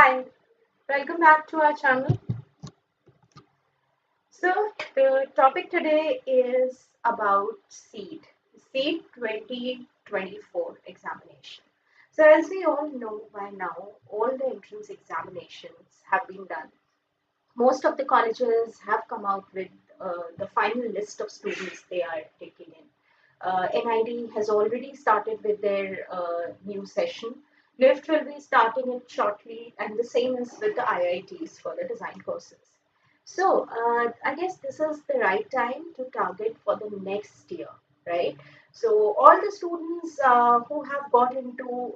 Hi, welcome back to our channel. So, the topic today is about Ceed 2024 examination. So, as we all know by now, all the entrance examinations have been done. Most of the colleges have come out with the final list of students they are taking in. NID has already started with their new session. NIFT will be starting it shortly, and the same is with the IITs for the design courses. So, I guess this is the right time to target for the next year, right? So, all the students who have got into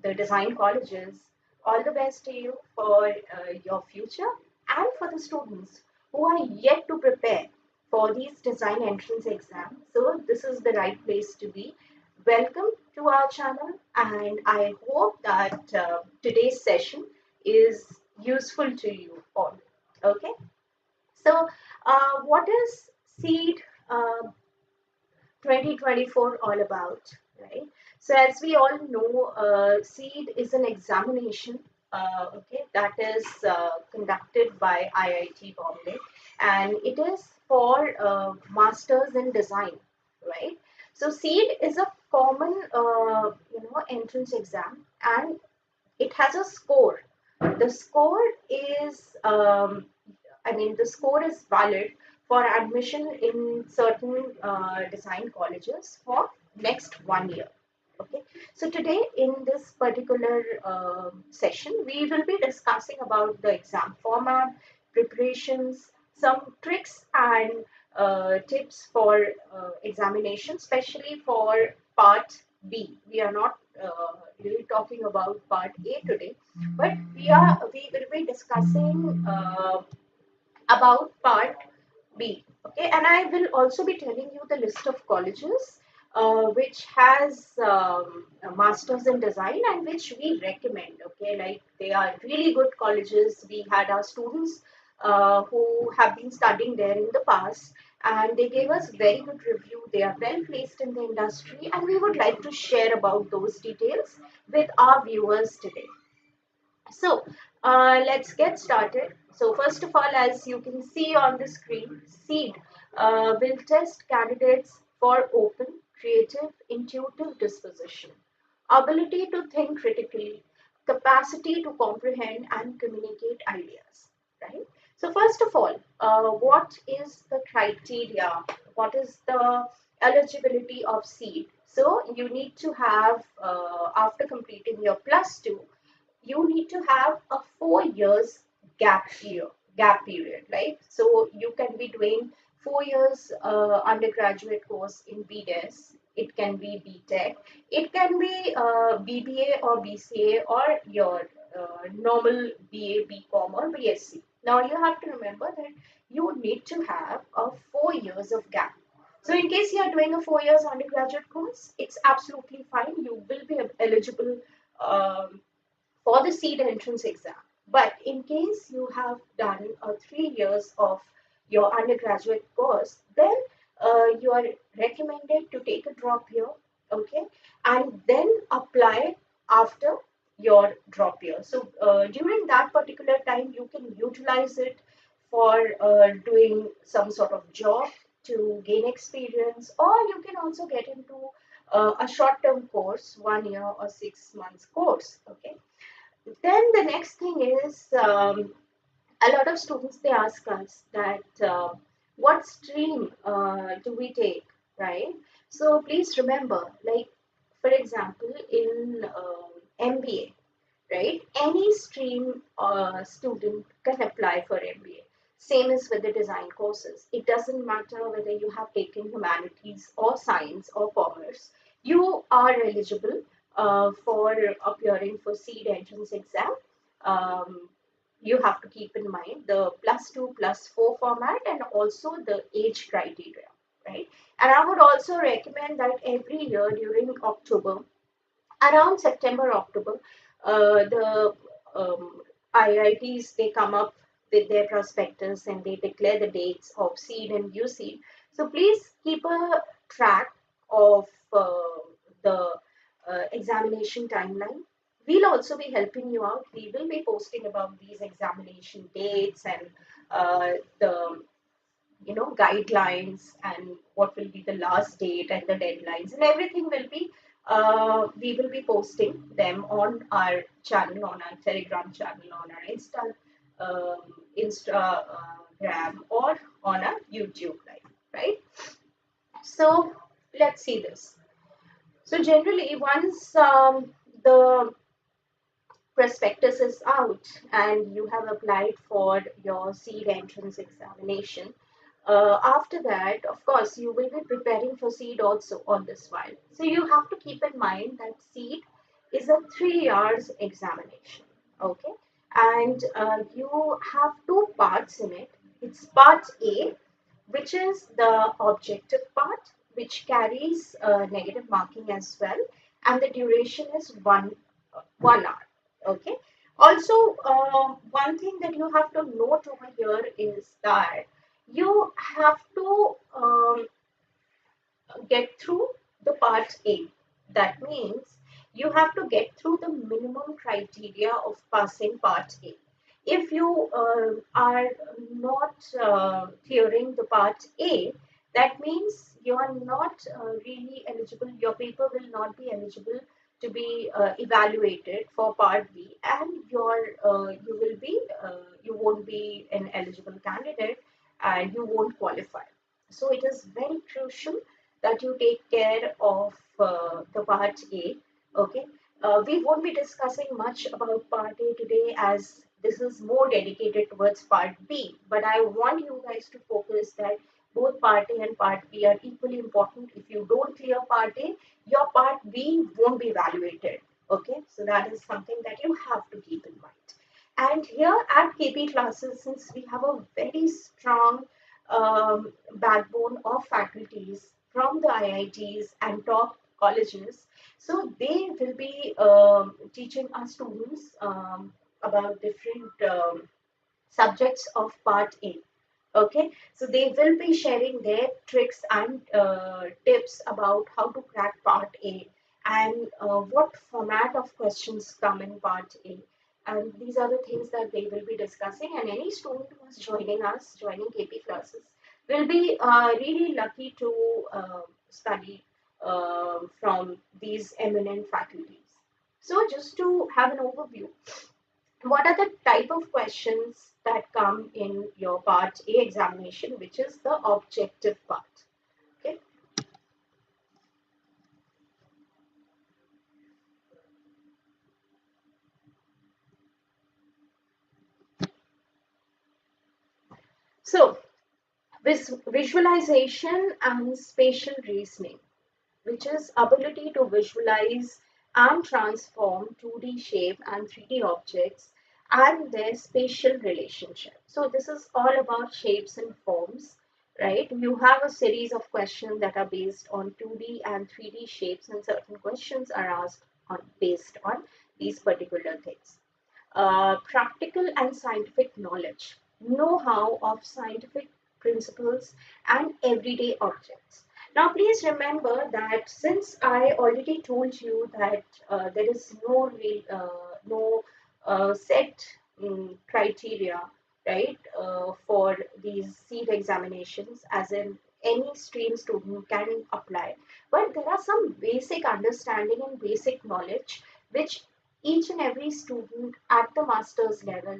the design colleges, all the best to you for your future, and for the students who are yet to prepare for these design entrance exams. So this is the right place to be. Welcome to our channel, and I hope that today's session is useful to you all. Okay, so what is Ceed 2024 all about, right? So as we all know, Ceed is an examination, okay, that is conducted by IIT Bombay, and it is for masters in design, right? So Ceed is a common, entrance exam, and it has a score. The score is, the score is valid for admission in certain design colleges for next 1 year. Okay, so today in this particular session, we will be discussing about the exam format, preparations, some tricks and tips for examination, especially for part B. We are not really talking about part A today, but we will be discussing about part B. Okay, and I will also be telling you the list of colleges which has a masters in design and which we recommend. Okay, like they are really good colleges. We had our students who have been studying there in the past, and they gave us very good review. They are well placed in the industry, and we would like to share about those details with our viewers today. So let's get started. So first of all, as you can see on the screen, Ceed will test candidates for open, creative, intuitive disposition, ability to think critically, capacity to comprehend and communicate ideas, right? So first of all, what is the criteria? What is the eligibility of Ceed? So you need to have, after completing your plus two, you need to have a 4 years gap period, right? So you can be doing 4 years undergraduate course in BDES. It can be BTech. It can be BBA or BCA or your normal BA, BCom or BSc. Now you have to remember that you need to have a 4 years of gap. So in case you are doing a 4 years undergraduate course, it's absolutely fine. You will be eligible um, for the Ceed entrance exam. But in case you have done 3 years of your undergraduate course, then you are recommended to take a drop year, okay, and then apply after your drop year. So during that particular time, you can utilize it for doing some sort of job to gain experience, or you can also get into a short-term course, 1 year or 6 months course, okay. Then the next thing is, a lot of students they ask us that what stream do we take, right? So please remember, like for example, in MBA, right? Any stream student can apply for MBA. Same as with the design courses. It doesn't matter whether you have taken humanities or science or commerce. You are eligible for appearing for Ceed entrance exam. Um, you have to keep in mind the plus two plus four format and also the age criteria, right? And I would also recommend that every year during October, around September, October, the IITs they come up with their prospectus and they declare the dates of Ceed and UCEED. So please keep a track of the examination timeline. we'll also be helping you out. We will be posting about these examination dates and the guidelines, and what will be the last date and the deadlines, and everything will be we will be posting them on our channel, on our Telegram channel, on our Instagram, or on our YouTube live, right? So let's see this. So generally, once the prospectus is out and you have applied for your seed entrance examination, after that, of course, you will be preparing for seed also on this file. So you have to keep in mind that seed is a 3 hours examination. Okay, and you have two parts in it. It's part A, which is the objective part, which carries negative marking as well, and the duration is 1 hour. Okay. Also, one thing that you have to note over here is that you have to get through the part A. That means you have to get through the minimum criteria of passing part A. If you are not clearing the part A, that means you are not really eligible, your paper will not be eligible to be evaluated for part B, and you won't be an eligible candidate, and you won't qualify. So it is very crucial that you take care of the part A. Okay. We won't be discussing much about part A today, as this is more dedicated towards part B. But I want you guys to focus that both part A and part B are equally important. If you don't clear part A, your part B won't be evaluated. Okay. So that is something that you have to keep in mind. And here at KP classes, since we have a very strong backbone of faculties from the IITs and top colleges, so they will be teaching our students about different subjects of part A. Okay, so they will be sharing their tricks and tips about how to crack part A, and what format of questions come in part A. And these are the things that they will be discussing. And any student who is joining us, joining KP classes, will be really lucky to study from these eminent faculties. So just to have an overview, what are the type of questions that come in your part A examination, which is the objective part? Okay. So visualization and spatial reasoning, which is ability to visualize and transform 2D shape and 3D objects and their spatial relationship. So this is all about shapes and forms, right? You have a series of questions that are based on 2D and 3D shapes, and certain questions are asked based on these particular things. Practical and scientific knowledge, know-how of scientific principles and everyday objects. Now, please remember that since I already told you that there is no set criteria, right, for these seed examinations, as in any stream student can apply, but there are some basic understanding and basic knowledge which each and every student at the master's level,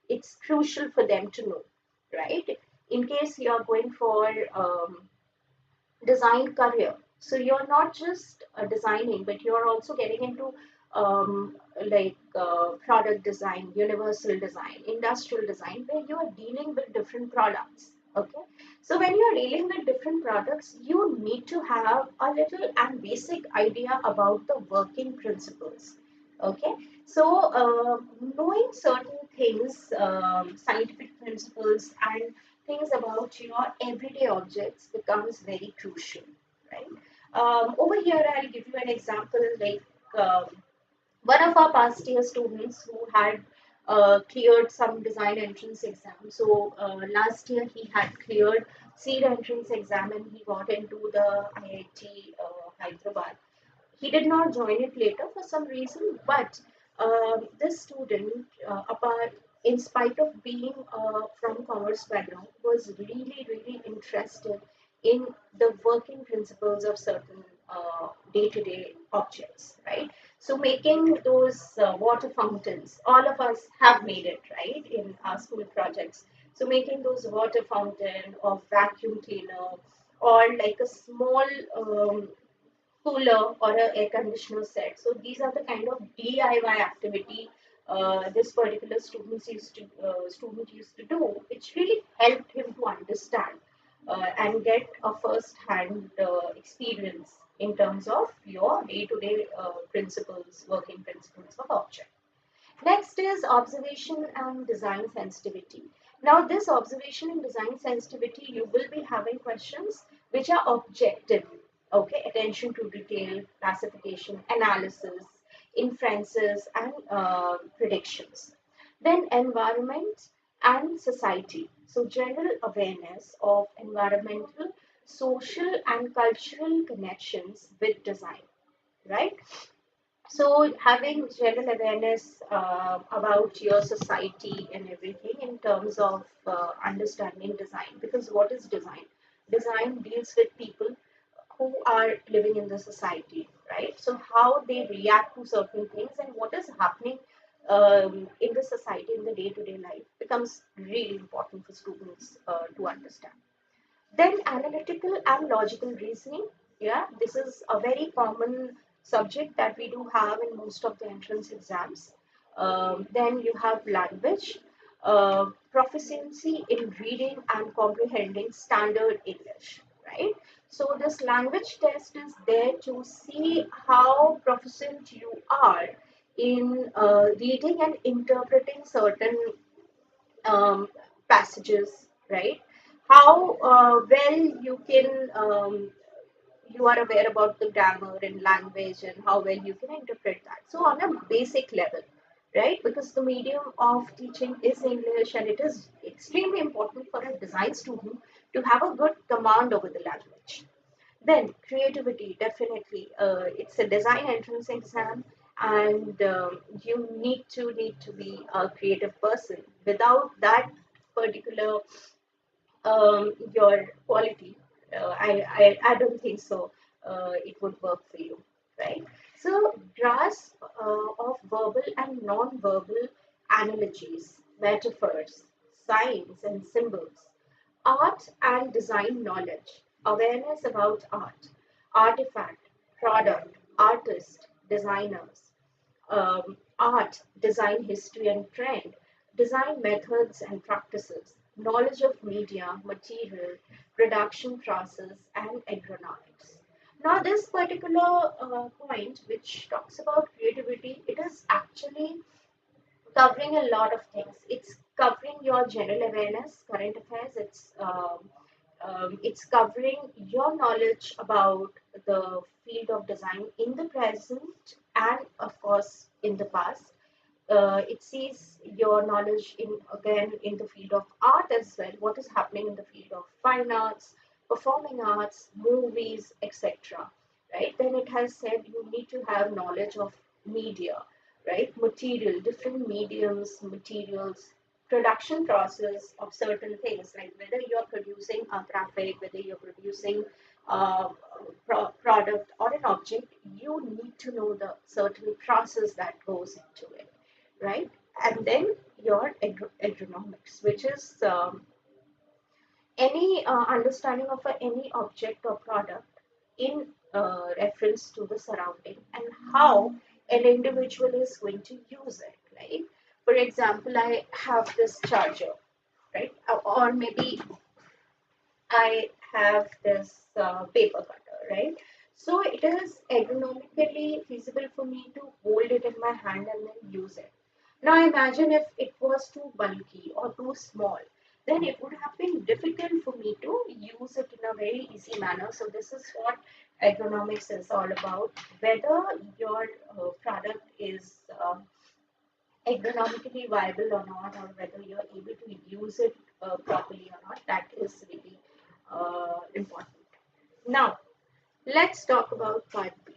it's crucial for them to know, right? In case you are going for design career, so you're not just designing, but you're also getting into product design, universal design, industrial design, where you are dealing with different products. Okay, so when you're dealing with different products, you need to have a little and basic idea about the working principles. Okay, so knowing certain things, scientific principles and things about your everyday objects becomes very crucial, right? Over here, I'll give you an example. Like one of our past year students who had cleared some design entrance exam. So last year he had cleared seed entrance exam and he got into the IIT Hyderabad. He did not join it later for some reason, but this student, apart in spite of being from commerce background, was really, really interested in the working principles of certain day-to-day objects, right? So making those water fountains, all of us have made it, right, in our school projects. So making those water fountain or vacuum cleaner or like a small cooler or a air conditioner set. So these are the kind of DIY activity this particular student used to do, which really helped him to understand and get a first-hand experience in terms of your day-to-day principles, working principles of object. Next is observation and design sensitivity. Now, this observation and design sensitivity, you will be having questions which are objective. Okay, attention to detail, classification, analysis, inferences, and predictions. Then environment and society. So general awareness of environmental, social, and cultural connections with design, right? So having general awareness about your society and everything in terms of understanding design, because what is design? Design deals with people who are living in the society, right? So how they react to certain things and what is happening in the society in the day-to-day life becomes really important for students to understand. Then analytical and logical reasoning. Yeah, this is a very common subject that we do have in most of the entrance exams. Then you have language, proficiency in reading and comprehending standard English, right? So this language test is there to see how proficient you are in reading and interpreting certain um, passages, right? How well you can you are aware about the grammar and language and how well you can interpret that. So on a basic level, right? Because the medium of teaching is English and it is extremely important for a design student to have a good command over the language. Then creativity, definitely. It's a design entrance exam, and you need to be a creative person. Without that particular your quality, I don't think so. It would work for you, right? So grasp of verbal and non-verbal analogies, metaphors, signs, and symbols. Art and design knowledge, awareness about art, artifact, product, artist, designers, art, design history and trend, design methods and practices, knowledge of media, material, production process, and ergonomics. Now, this particular point, which talks about creativity, it is actually covering a lot of things. It's covering your general awareness, current affairs. It's covering your knowledge about the field of design in the present and, of course, in the past. It sees your knowledge in again in the field of art as well. What is happening in the field of fine arts, performing arts, movies, etc. Right? Then it has said you need to have knowledge of media, right? Material, different mediums, materials, production process of certain things, like whether you're producing a graphic, whether you're producing a product or an object, you need to know the certain process that goes into it, right? And then your agronomics, which is any understanding of any object or product in reference to the surrounding and how an individual is going to use it, right? For example, I have this charger, right? Or maybe I have this paper cutter, right? So it is ergonomically feasible for me to hold it in my hand and then use it. Now imagine if it was too bulky or too small, then it would have been difficult for me to use it in a very easy manner. So this is what ergonomics is all about. Whether your product is ergonomically viable or not, or whether you're able to use it properly or not, that is really important. Now, let's talk about part B.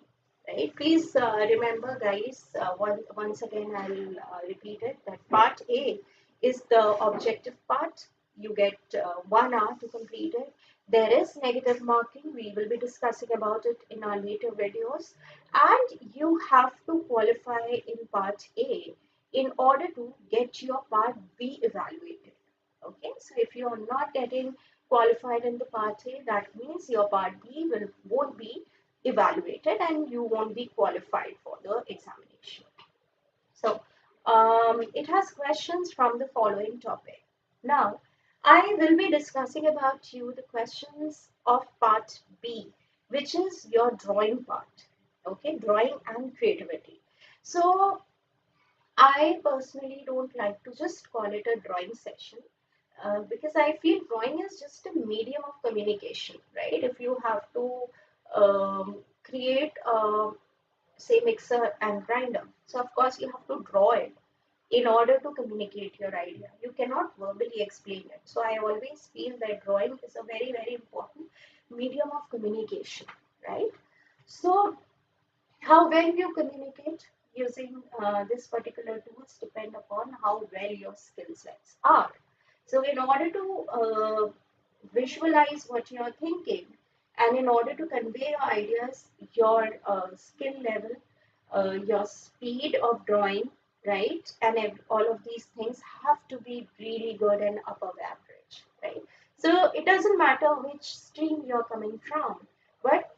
right? Please remember, guys, once again, I'll repeat it, that part A is the objective part. You get 1 hour to complete it. There is negative marking. We will be discussing about it in our later videos. And you have to qualify in part A in order to get your part B evaluated. Okay, so if you are not getting qualified in the part A, that means your part B won't be evaluated and you won't be qualified for the examination. So it has questions from the following topic. Now, I will be discussing about you the questions of part B, which is your drawing part. Okay, drawing and creativity. So I personally don't like to just call it a drawing session because I feel drawing is just a medium of communication, right? If you have to create a, say, mixer and grinder, so of course you have to draw it in order to communicate your idea. You cannot verbally explain it. So I always feel that drawing is a very, very important medium of communication, right? So how well you communicate using this particular tools depend upon how well your skill sets are. So in order to visualize what you're thinking and in order to convey your ideas, your skill level, your speed of drawing, right? And all of these things have to be really good and above average, right? So it doesn't matter which stream you're coming from, but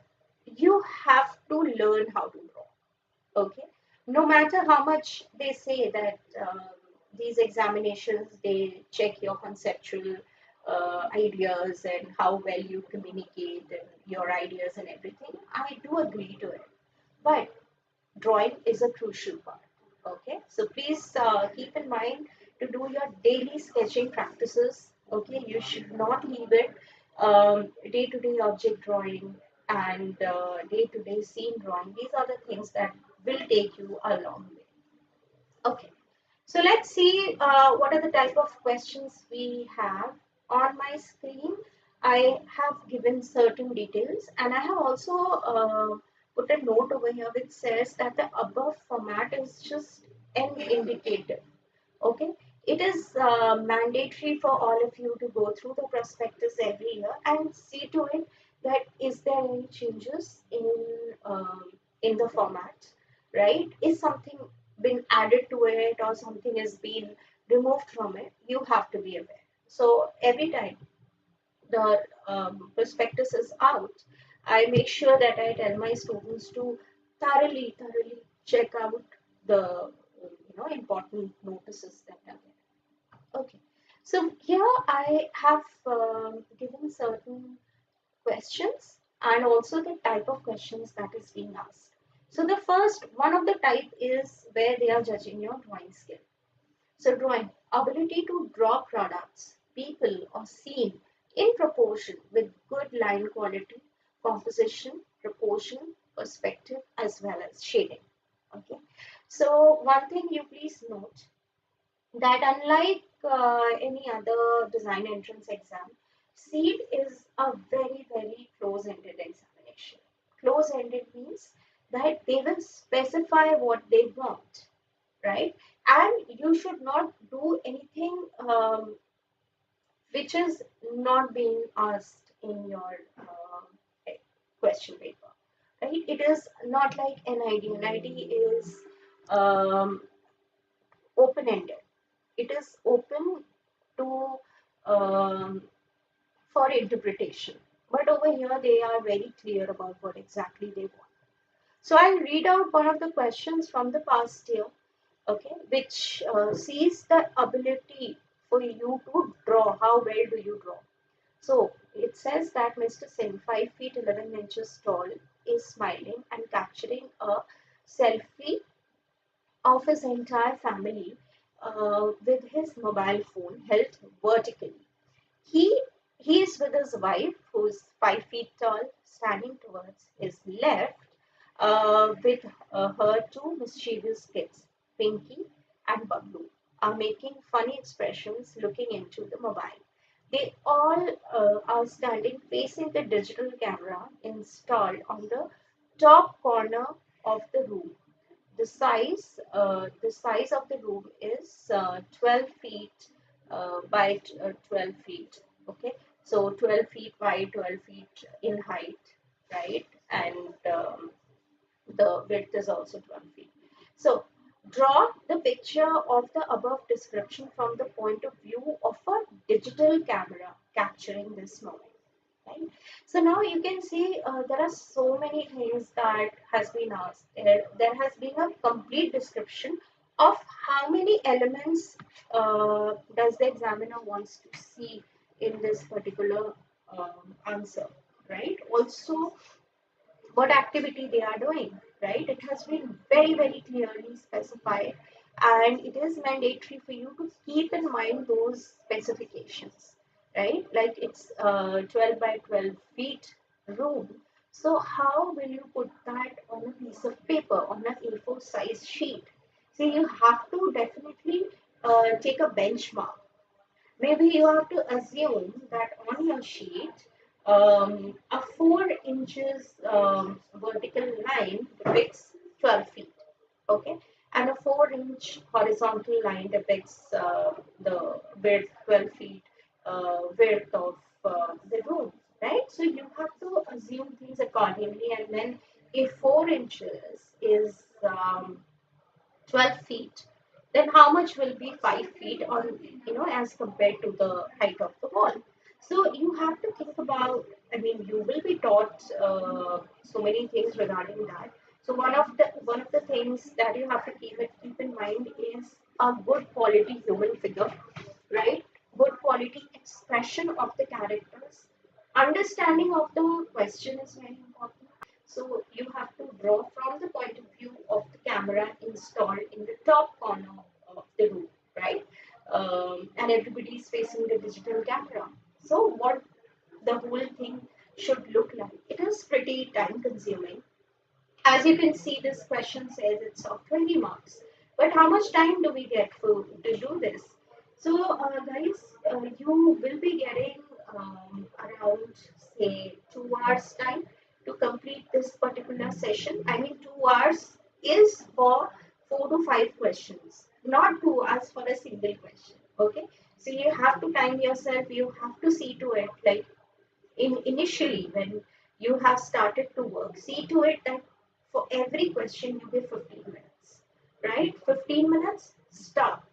you have to learn how to draw. Okay, no matter how much they say that these examinations they check your conceptual ideas and how well you communicate and your ideas and everything, I do agree to it, but drawing is a crucial part. Okay, so please keep in mind to do your daily sketching practices. Okay, you should not leave it day-to-day object drawing and day-to-day scene drawing. These are the things that will take you a long way. Okay, so let's see what are the type of questions we have on my screen. I have given certain details and I have also put a note over here which says that the above format is just an indicative. Okay, it is mandatory for all of you to go through the prospectus every year and see to it that is there any changes in the format, right? Is something been added to it or something has been removed from it? You have to be aware. So every time the prospectus is out, I make sure that I tell my students to thoroughly check out the important notices that are there. Okay, so here I have given certain questions and also the type of questions that is being asked. So the first one of the type is where they are judging your drawing skill. So drawing, ability to draw products, people or scene in proportion with good line quality, composition, proportion, perspective as well as shading. Okay. So one thing you please note that unlike any other design entrance exam, Ceed is a very close-ended examination. Close-ended means that they will specify what they want, right? And you should not do anything which is not being asked in your question paper, right? It is not like NID. NID is um, open-ended. It is open to um, for interpretation. But over here, they are very clear about what exactly they want. So I'll read out one of the questions from the past year, okay, which sees the ability for you to draw. How well do you draw? So it says that Mr. Singh, 5 feet 11 inches tall, is smiling and capturing a selfie of his entire family with his mobile phone held vertically. He he is with his wife, who's 5 feet tall, standing towards his left, with her two mischievous kids, Pinky and Bablu, are making funny expressions looking into the mobile. They all are standing facing the digital camera installed on the top corner of the room. The size of the room is 12 feet by 12 feet. Okay, so 12 feet by 12 feet in height, right? And the width is also 12 feet. So draw the picture of the above description from the point of view of a digital camera capturing this moment. Right? So now you can see there are so many things that has been asked. There has been a complete description of how many elements does the examiner wants to see in this particular answer, right? Also, what activity they are doing, right? It has been very, very clearly specified, and it is mandatory for you to keep in mind those specifications, right? Like it's 12 by 12 feet room. So how will you put that on a piece of paper, on an A4 size sheet? So you have to definitely take a benchmark. Maybe you have to assume that on your sheet, a 4 inches vertical line depicts 12 feet, okay, and a 4-inch horizontal line depicts the width 12 feet width of the room, right? So you have to assume things accordingly, and then if 4 inches is 12 feet, then how much will be 5 feet on, as compared to the height of the wall? So you have to think about, I mean, you will be taught so many things regarding that. So one of the things that you have to keep in mind is a good quality human figure, right? Good quality expression of the characters. Understanding of the question is very important. So you have to draw from the point of view of the camera installed in the top corner of the room, right? And everybody is facing the digital camera. So what the whole thing should look like? It is pretty time consuming. As you can see, this question says it's of 20 marks. But how much time do we get to do this? So, guys, you will be getting around, say, 2 hours time to complete this particular session. I mean, 2 hours is for 4 to 5 questions, not 2 hours for a single question. Okay, so you have to time yourself. You have to see to it, like initially when you have started to work, see to it that for every question you give 15 minutes, right? 15 minutes, stop,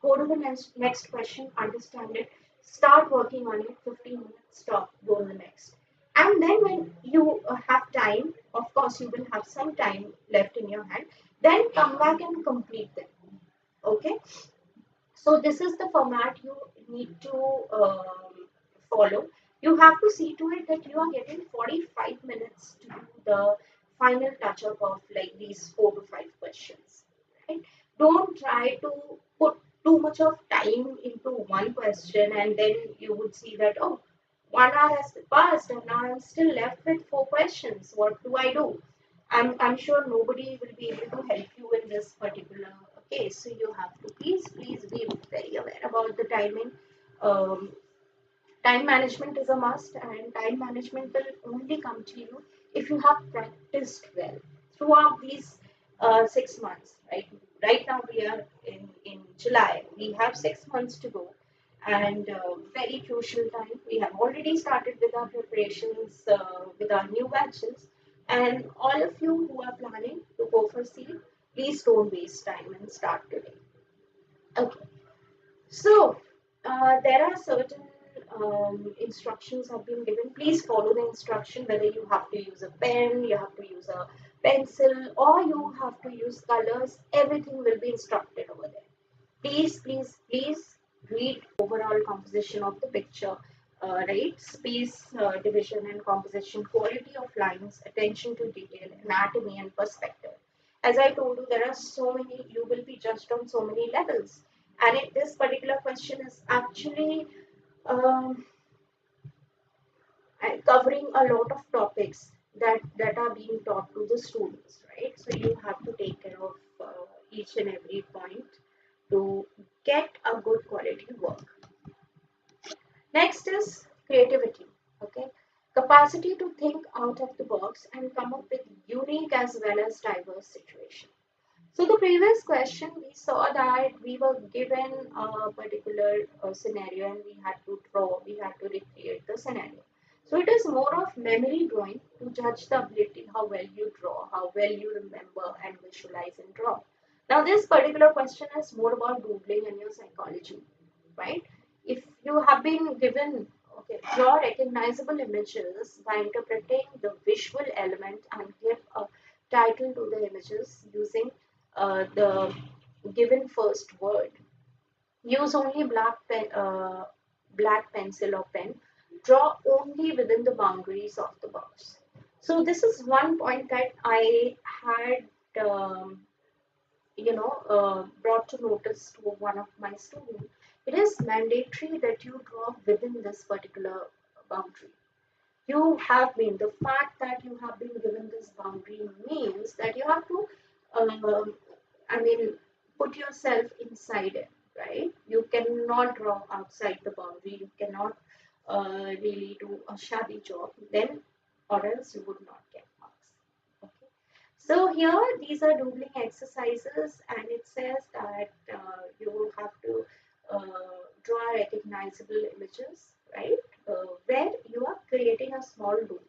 go to the next question, understand it, start working on it. 15 minutes, stop, go to the next. And then when you have time, of course you will have some time left in your hand, then come back and complete them. Okay, so this is the format you need to follow. You have to see to it that you are getting 45 minutes to do the final touch up of like these 4 to 5 questions. Right? Don't try to put too much of time into one question, and then you would see that, oh, 1 hour has passed and now I'm still left with 4 questions. What do I do? I'm sure nobody will be able to help you in this particular case. So you have to please be very aware about the timing. Um, Time management is a must, and time management will only come to you if you have practiced well throughout these 6 months. Right now we are in July. We have 6 months to go, and very crucial time. We have already started with our preparations with our new batches, and all of you who are planning to go for Ceed, please don't waste time and start today. Okay. So there are certain instructions have been given. Please follow the instruction, whether you have to use a pen, you have to use a pencil, or you have to use colors. Everything will be instructed over there. Please read overall composition of the picture, right? Space division and composition, quality of lines, attention to detail, anatomy and perspective. As I told you, there are so many, you will be judged on so many levels. And this particular question is actually um, covering a lot of topics that are being taught to the students, right? So you have to take care of each and every point to get a good quality work. Next is creativity. Okay, capacity to think out of the box and come up with unique as well as diverse situation. So the previous question, we saw that we were given a particular scenario and we had to draw, we had to recreate the scenario. So it is more of memory drawing to judge the ability, how well you draw, how well you remember and visualize and draw. Now this particular question is more about doodling and your psychology, right? If you have been given, okay, draw recognizable images by interpreting the visual element and give a title to the images using the given first word. Use only black pencil or pen. Draw only within the boundaries of the box. So this is one point that I had, brought to notice to one of my students. It is mandatory that you draw within this particular boundary. You have been, the fact that you have been given this boundary means that you have to, um, I mean, put yourself inside it, right? You cannot draw outside the boundary. You cannot really do a shabby job, then, or else you would not get marks. Okay. So here, these are doodling exercises, and it says that you will have to draw recognizable images, right? Where you are creating a small doodle.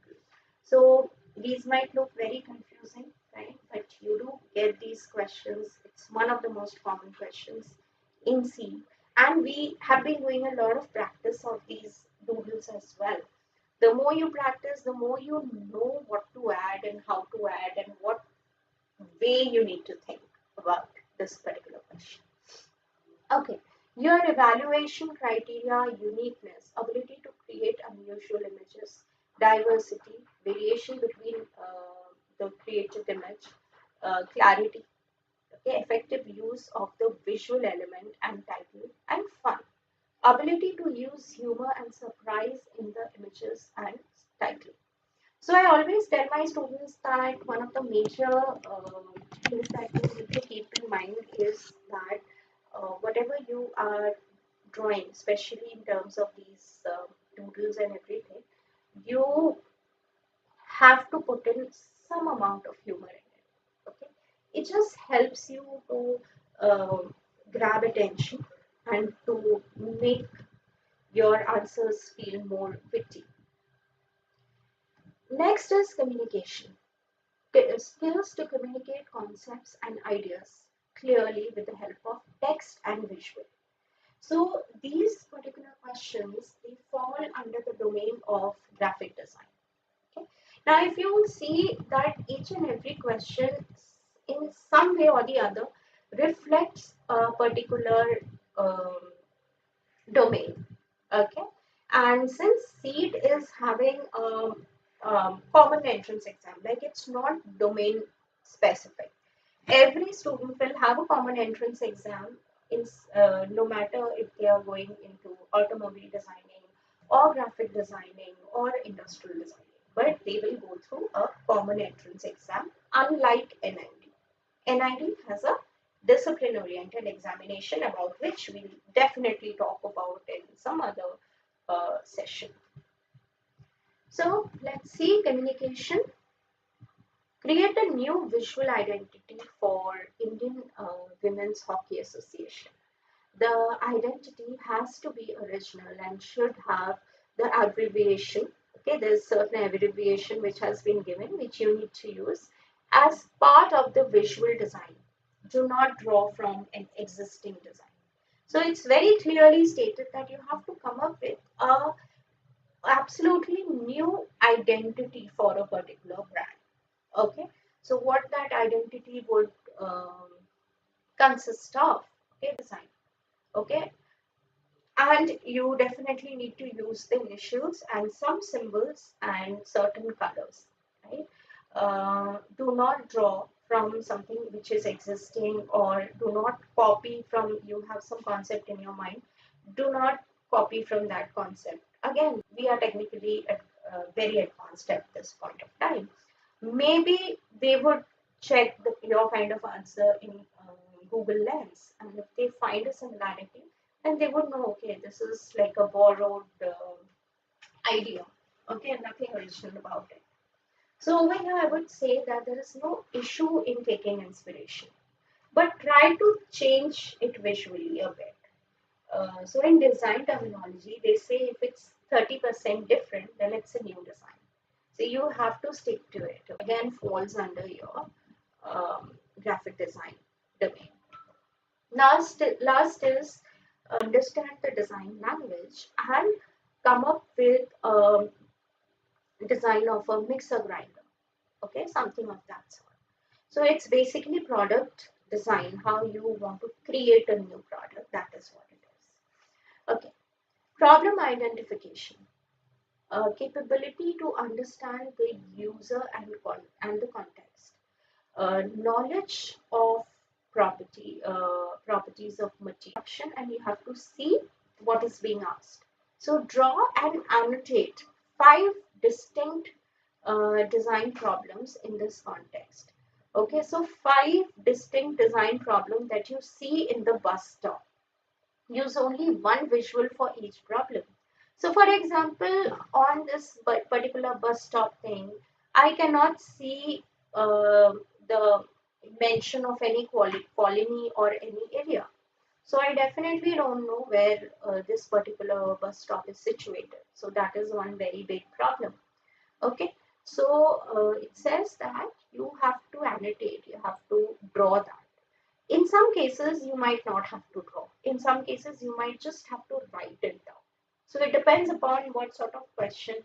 So these might look very confusing, right? But you do get these questions. It's one of the most common questions in C. And we have been doing a lot of practice of these doodles as well. The more you practice, the more you know what to add and how to add and what way you need to think about this particular question. Okay, your evaluation criteria, uniqueness, ability to create unusual images, diversity, variation between the created image, clarity, okay, effective use of the visual element and title, and fun. Ability to use humor and surprise in the images and title. So I always tell my students that one of the major things that you need to keep in mind is that whatever you are drawing, especially in terms of these doodles and everything, you have to put in some amount of humor in it. Okay, it just helps you to grab attention and to make your answers feel more witty. Next is communication. Skills to communicate concepts and ideas clearly with the help of text and visual. So these particular questions, they fall under the domain of graphic design. Okay. Now, if you see that each and every question in some way or the other reflects a particular um, domain. Okay, and since Ceed is having a common entrance exam, like it's not domain specific, every student will have a common entrance exam in no matter if they are going into automobile designing or graphic designing or industrial designing, but they will go through a common entrance exam, unlike NID. NID has a discipline oriented examination about which we'll definitely talk about in some other session. So let's see communication. Create a new visual identity for Indian Women's Hockey Association. The identity has to be original and should have the abbreviation. Okay, there's certain abbreviation which has been given which you need to use as part of the visual design. Do not draw from an existing design. So it's very clearly stated that you have to come up with a absolutely new identity for a particular brand. Okay, so what that identity would consist of? Okay, design. Okay, and you definitely need to use the initials and some symbols and certain colors, right? Do not draw from something which is existing, or do not copy from, you have some concept in your mind, do not copy from that concept. Again, we are technically very advanced at this point of time. Maybe they would check your kind of answer in Google Lens, and if they find a similarity, then they would know, okay, this is like a borrowed idea, okay, nothing original about it. So over here, I would say that there is no issue in taking inspiration, but try to change it visually a bit. So in design terminology, they say if it's 30% different, then it's a new design. So you have to stick to it. Again, falls under your graphic design domain. Last is understand the design language and come up with a design of a mixer grinder. Okay, something of that sort. So it's basically product design, how you want to create a new product. That is what it is. Okay, problem identification. Capability to understand the user and the context. Knowledge of properties of material, and you have to see what is being asked. So draw and annotate 5 distinct design problems in this context. Okay, so 5 distinct design problems that you see in the bus stop. Use only one visual for each problem. So for example, on this particular bus stop thing, I cannot see the mention of any colony or any area. So I definitely don't know where this particular bus stop is situated. So that is one very big problem. Okay, so it says that you have to annotate, you have to draw that. In some cases, you might not have to draw. In some cases, you might just have to write it down. So it depends upon what sort of question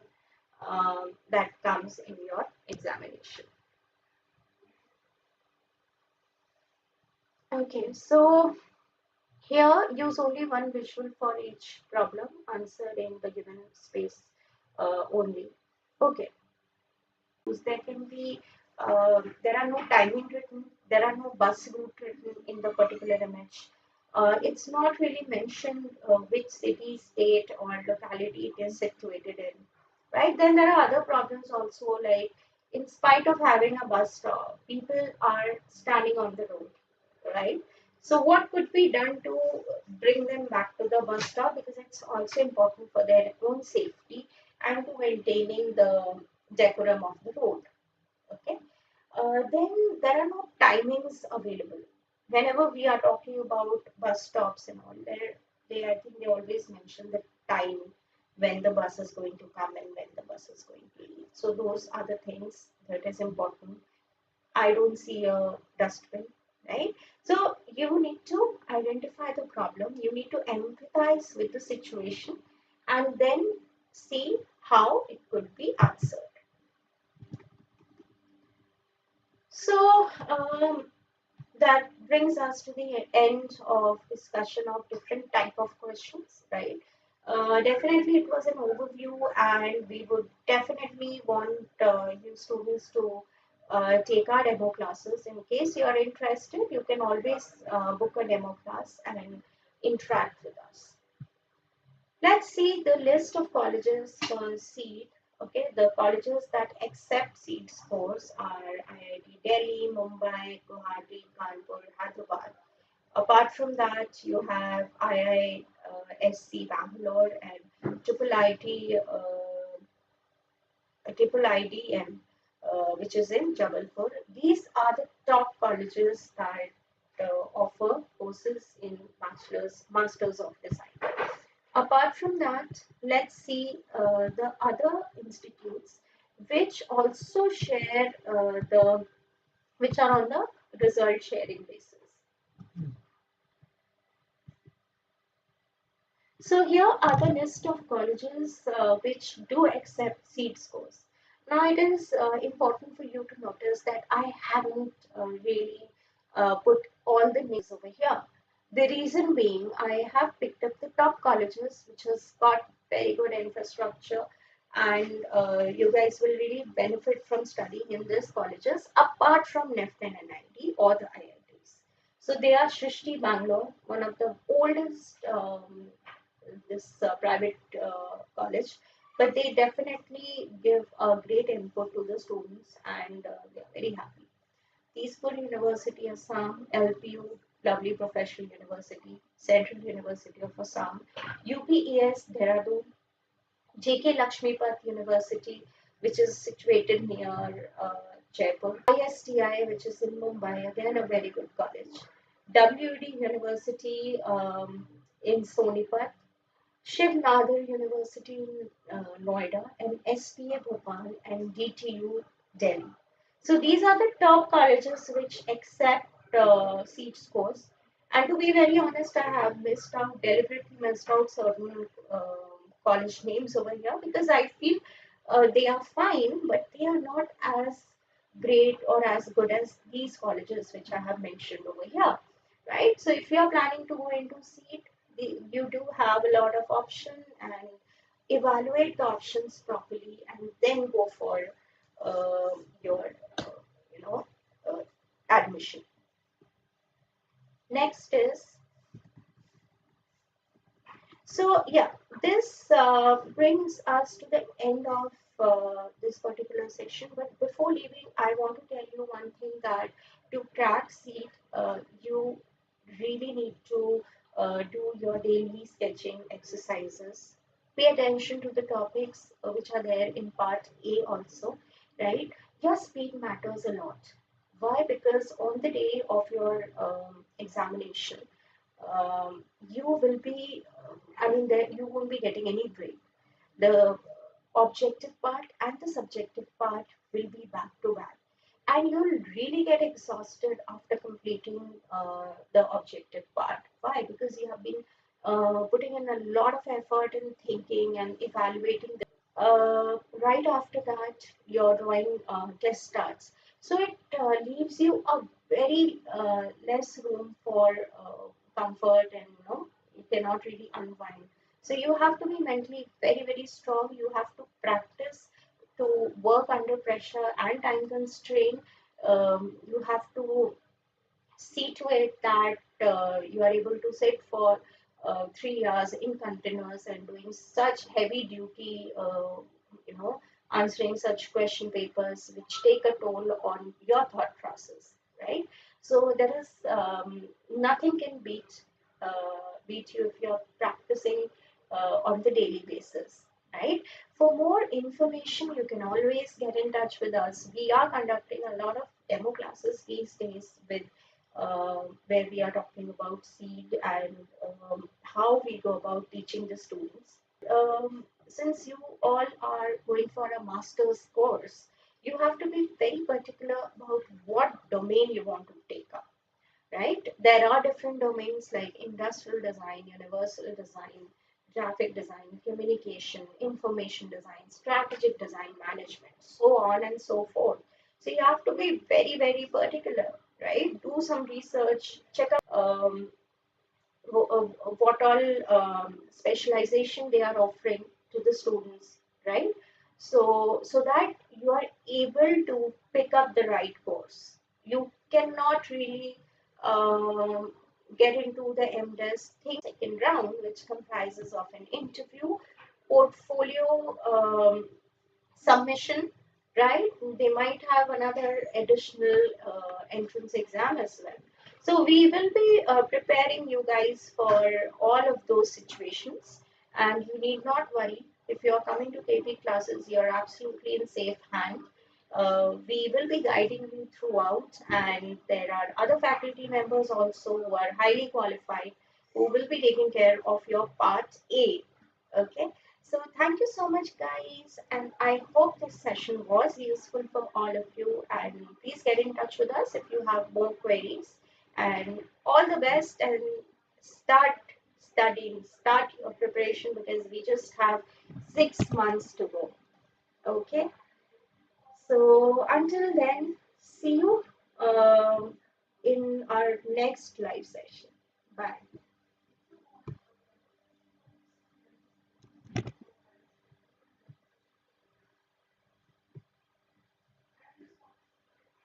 that comes in your examination. Okay, so here use only one visual for each problem, answer in the given space only. Okay, there can be, there are no timing written, there are no bus route written in the particular image. It's not really mentioned which city, state, or locality it is situated in, right? Then there are other problems also, like in spite of having a bus stop, people are standing on the road, right? So what could be done to bring them back to the bus stop, because it's also important for their own safety and to maintaining the decorum of the road. Okay. Then there are no timings available. Whenever we are talking about bus stops and all, they I think they always mention the time when the bus is going to come and when the bus is going to leave. So those are the things that is important. I don't see a dustbin, right? So you need to identify the problem. You need to empathize with the situation and then see how it could be answered. So that brings us to the end of discussion of different type of questions, right? Definitely it was an overview, and we would definitely want you students to take our demo classes. In case you are interested, you can always book a demo class and interact with us. Let's see the list of colleges for Ceed. Okay, the colleges that accept Ceed scores are IIT Delhi, Mumbai, Guwahati, Kanpur, Hyderabad. Apart from that, you have IISc Bangalore and Triple IDM, which is in Jabalpur. These are the top colleges that offer courses in masters of design. Apart from that, let's see the other institutes which also share which are on the result sharing basis. So here are the list of colleges which do accept seed scores. Now it is important for you to notice that I haven't really put all the names over here. The reason being, I have picked up the top colleges which has got very good infrastructure, and you guys will really benefit from studying in these colleges apart from NIFT and NIT or the IITs. So they are Shrishti Bangalore, one of the oldest this private college, but they definitely give a great input to the students, and they're very happy. Teezpur University, Assam, LPU, lovely professional university, Central University of Assam, UPES, Dehradun, JK Lakshmipat University, which is situated near Jaipur. ISTI, which is in Mumbai, again a very good college. WD University in Sonipat, Shiv Nadar University in Noida, and SPA Bhopal and DTU Delhi. So these are the top colleges which accept seat scores. And to be very honest, I have deliberately missed out certain college names over here because I feel they are fine, but they are not as great or as good as these colleges which I have mentioned over here, right? So if you are planning to go into seat, you do have a lot of option and evaluate the options properly and then go for your you know uh, admission. Next is, so yeah, this brings us to the end of this particular section. But before leaving, I want to tell you one thing, that to crack seat, you really need to do your daily sketching exercises. Pay attention to the topics which are there in part A also, right? Your speed matters a lot. Why? Because on the day of your examination, you will be, there you won't be getting any break. The objective part and the subjective part will be back to back. And you'll really get exhausted after completing the objective part. Why? Because you have been putting in a lot of effort in thinking and evaluating right after that, your drawing test starts. So it leaves you a very less room for comfort, and you cannot really unwind. So you have to be mentally very, very strong. You have to practice to work under pressure and time constraint. You have to see to it that you are able to sit for 3 hours in continuous and doing such heavy duty, answering such question papers which take a toll on your thought process, right? So there is nothing can beat you if you're practicing on the daily basis, right? For more information, you can always get in touch with us. We are conducting a lot of demo classes these days with where we are talking about seed and how we go about teaching the students. Since you all are going for a master's course, you have to be very particular about what domain you want to take up, right? There are different domains like industrial design, universal design, graphic design, communication, information design, strategic design management, so on and so forth. So you have to be very, very particular, right? Do some research, check out what all specialization they are offering to the students, right? So that you are able to pick up the right course. You cannot really um, get into the MDes thing second round, which comprises of an interview, portfolio submission, right? They might have another additional entrance exam as well. So we will be preparing you guys for all of those situations, and you need not worry. If you are coming to KP classes, you are absolutely in safe hand. We will be guiding you throughout, and there are other faculty members also who are highly qualified who will be taking care of your part A. Okay. So thank you so much, guys, and I hope this session was useful for all of you. And please get in touch with us if you have more queries. And all the best, and start studying, start your preparation, because we just have 6 months to go. Okay. So until then, see you in our next live session. Bye.